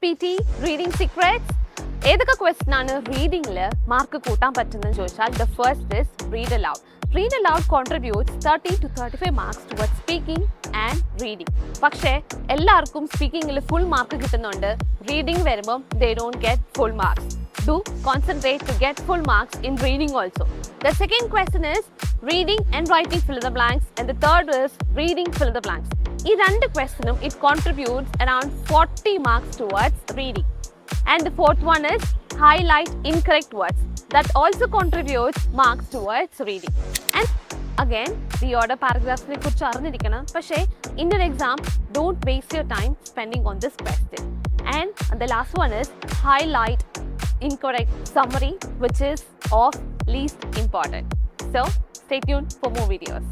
PTE reading secrets. ഏതൊക്കെ question ആണ് റീഡിംഗിൽ mark കൂട്ടാൻ പറ്റുന്നതെന്ന് ചോദിച്ചാൽ the first is read aloud. Read aloud contributes 30 to 35 marks towards speaking and reading. പക്ഷേ എല്ലാവർക്കും സ്പീക്കിംഗിൽ ഫുൾ മാർക്ക് കിട്ടുന്നുണ്ട്. റീഡിംഗ് വരുമ്പം they don't get full marks. Do concentrate to get full marks in reading also. The second question is reading and writing fill in the blanks, and the third is reading fill in the blanks. ഈ രണ്ട് ക്വസ്റ്റനും it contributes around 40 marks towards reading. And the fourth one is highlight incorrect words. That also contributes marks towards reading. And again, the order paragraphs ne kuറിച്ച് അറിഞ്ഞിരിക്കണം. പക്ഷേ in an exam, don't waste your time spending on this question. And the last one is highlight incorrect summary, which is of least important. So stay tuned for more videos.